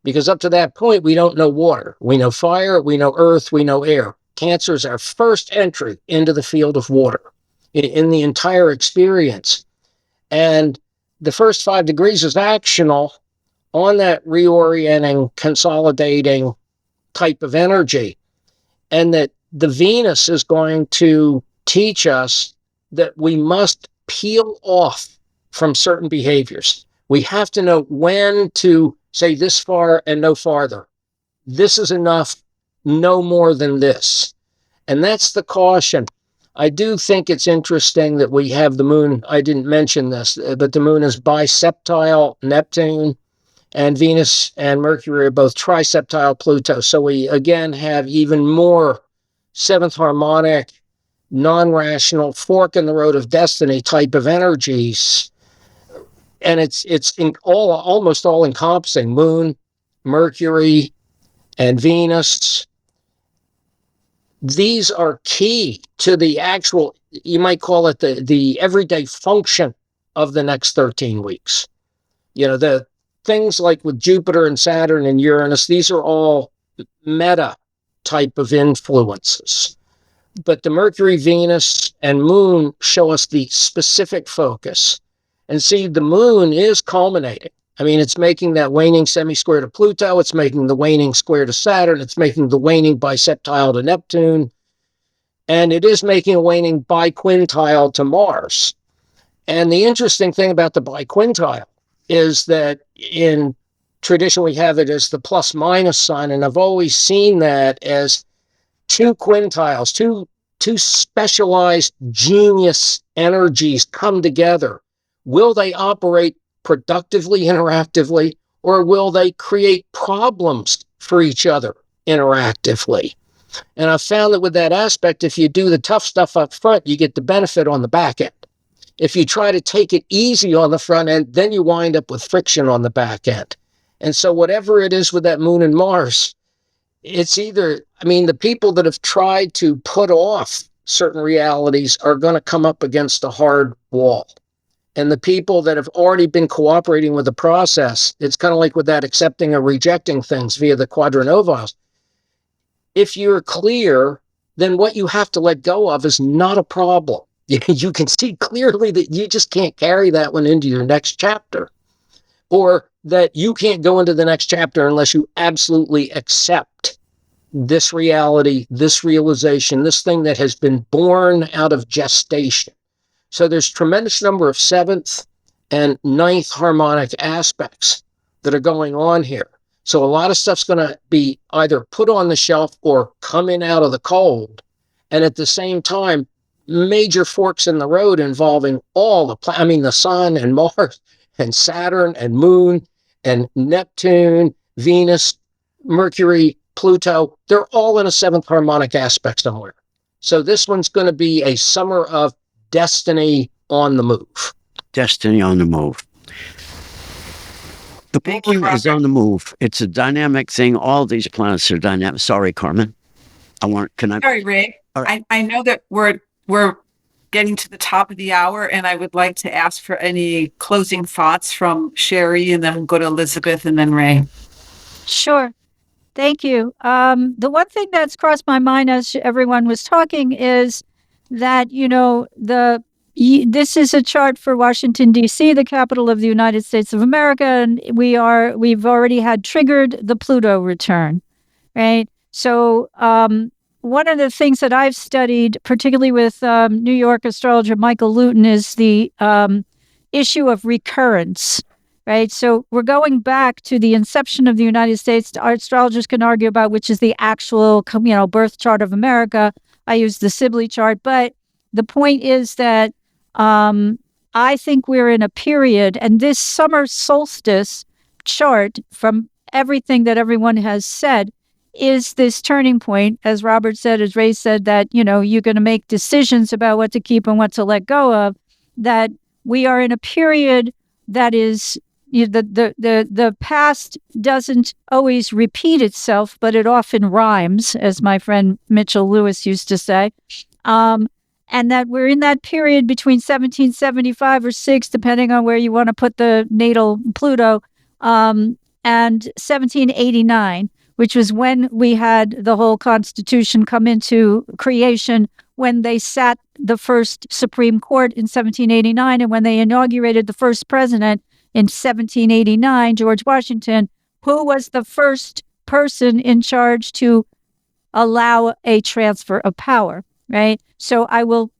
Because up to that point, we don't know water. We know fire, we know earth, we know air. Cancer is our first entry into the field of water in the entire experience. And the first 5 degrees is actional on that reorienting, consolidating type of energy. And that the Venus is going to teach us that we must peel off from certain behaviors. We have to know when to say this far and no farther. This is enough, no more than this. And that's the caution. I do think it's interesting that we have the moon. I didn't mention this, but the moon is biseptile Neptune, and Venus and Mercury are both triseptile Pluto. So we again have even more seventh harmonic, non-rational, fork in the road of destiny type of energies. And it's almost all encompassing. Moon, Mercury, and Venus. These are key to the actual, you might call it the everyday function of the next 13 weeks. The things like with Jupiter and Saturn and Uranus, these are all meta type of influences. But the Mercury, Venus, and Moon show us the specific focus. And see, the Moon is culminating. I mean, it's making that waning semi-square to Pluto. It's making the waning square to Saturn. It's making the waning bisectile to Neptune. And it is making a waning biquintile to Mars. And the interesting thing about the biquintile is that in tradition, we have it as the plus minus sign. And I've always seen that as two quintiles, two specialized genius energies come together. Will they operate productively, interactively, or will they create problems for each other interactively? And I've found that with that aspect, if you do the tough stuff up front, you get the benefit on the back end. If you try to take it easy on the front end, then you wind up with friction on the back end. And so whatever it is with that Moon and Mars, it's either, I mean, the people that have tried to put off certain realities are going to come up against a hard wall. And the people that have already been cooperating with the process, it's kind of like with that accepting or rejecting things via the quadranovials. If you're clear, then what you have to let go of is not a problem. You can see clearly that you just can't carry that one into your next chapter, or that you can't go into the next chapter unless you absolutely accept this reality, this realization, this thing that has been born out of gestation. So there's tremendous number of seventh and ninth harmonic aspects that are going on here. So a lot of stuff's going to be either put on the shelf or come in out of the cold. And at the same time, major forks in the road involving all the sun and Mars and Saturn and Moon and Neptune, Venus, Mercury, Pluto, they're all in a seventh harmonic aspect somewhere. So this one's going to be a summer of destiny on the move. Destiny on the move. The moon is on the move. It's a dynamic thing. All these planets are dynamic. Sorry, Carmen. Sorry, Ray. Right. I know that we're getting to the top of the hour, and I would like to ask for any closing thoughts from Sheri, and then we'll go to Elizabeth and then Ray. Sure. Thank you. The one thing that's crossed my mind as everyone was talking is that, this is a chart for Washington, D.C., the capital of the United States of America, and we've already had triggered the Pluto return, right? So one of the things that I've studied, particularly with New York astrologer Michael Luton, is the issue of recurrence, right? So we're going back to the inception of the United States. Our astrologers can argue about which is the actual, birth chart of America. I use the Sibley chart, but the point is that I think we're in a period, and this summer solstice chart, from everything that everyone has said, is this turning point, as Robert said, as Ray said, that, you're going to make decisions about what to keep and what to let go of, that we are in a period that is, the past doesn't always repeat itself, but it often rhymes, as my friend Mitchell Lewis used to say. And that we're in that period between 1775 or 6, depending on where you want to put the natal Pluto, and 1789, which was when we had the whole Constitution come into creation, when they sat the first Supreme Court in 1789, and when they inaugurated the first president in 1789, George Washington, who was the first person in charge to allow a transfer of power, right? So I will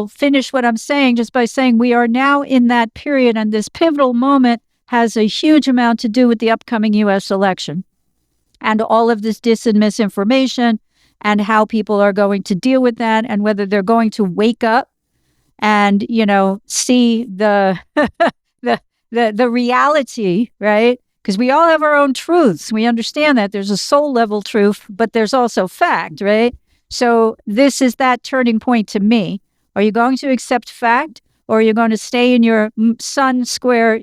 finish what I'm saying just by saying we are now in that period, and this pivotal moment has a huge amount to do with the upcoming U.S. election and all of this dis and misinformation and how people are going to deal with that, and whether they're going to wake up and, see the the reality, right? Because we all have our own truths. We understand that there's a soul level truth, but there's also fact, right? So this is that turning point to me. Are you going to accept fact, or are you going to stay in your sun square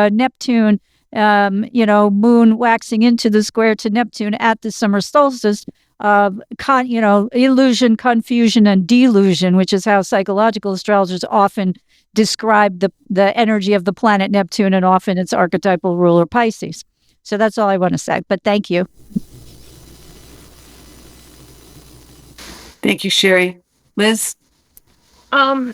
Neptune, moon waxing into the square to Neptune at the summer solstice, illusion, confusion, and delusion, which is how psychological astrologers often describe the energy of the planet Neptune, and often its archetypal ruler Pisces. So that's all I want to say, but thank you. Thank you, Sheri. Liz? When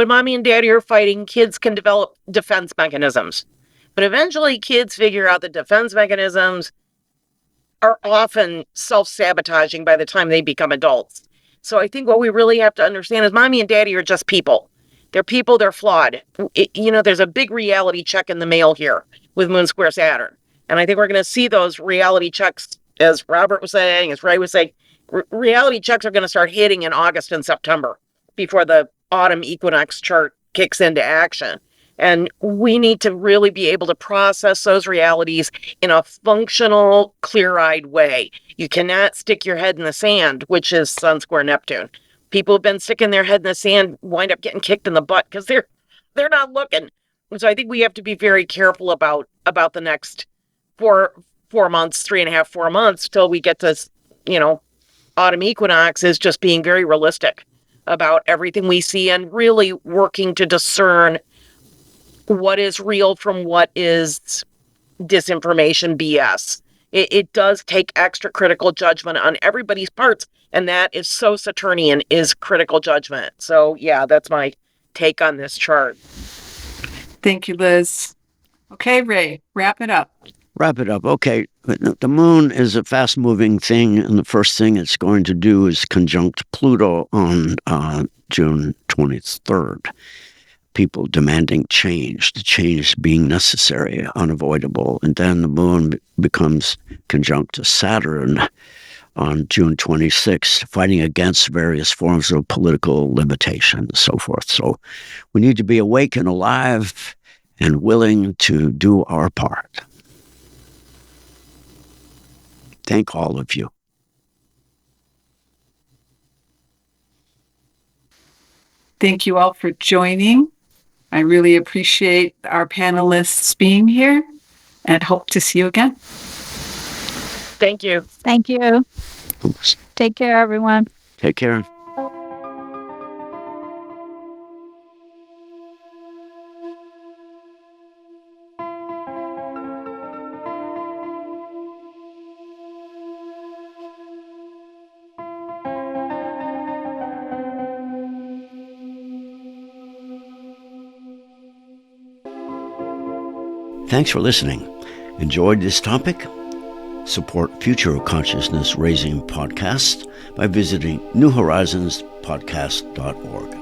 mommy and daddy are fighting, kids can develop defense mechanisms. But eventually kids figure out the defense mechanisms are often self-sabotaging by the time they become adults. So I think what we really have to understand is mommy and daddy are just people. They're people, they're flawed. There's a big reality check in the mail here with Moon Square Saturn. And I think we're going to see those reality checks, as Robert was saying, as Ray was saying, reality checks are going to start hitting in August and September before the autumn equinox chart kicks into action. And we need to really be able to process those realities in a functional, clear-eyed way. You cannot stick your head in the sand, which is Sun Square Neptune. People who've been sticking their head in the sand wind up getting kicked in the butt because they're not looking. And so I think we have to be very careful about the next 4 months, 3.5, 4 months till we get to, autumn equinox, is just being very realistic about everything we see and really working to discern what is real from what is disinformation BS. It does take extra critical judgment on everybody's parts, and that is so Saturnian, is critical judgment. So yeah, that's my take on this chart. Thank you, Liz. Okay, Ray, wrap it up. Wrap it up. Okay. The moon is a fast-moving thing, and the first thing it's going to do is conjunct Pluto on June 23rd. People demanding change, the change being necessary, unavoidable. And then the moon becomes conjunct to Saturn on June 26th, fighting against various forms of political limitation and so forth. So we need to be awake and alive and willing to do our part. Thank all of you. Thank you all for joining. I really appreciate our panelists being here and hope to see you again. Thank you. Thank you. Oops. Take care, everyone. Take care. Thanks for listening. Enjoyed this topic? Support future consciousness raising podcasts by visiting newhorizonspodcast.org.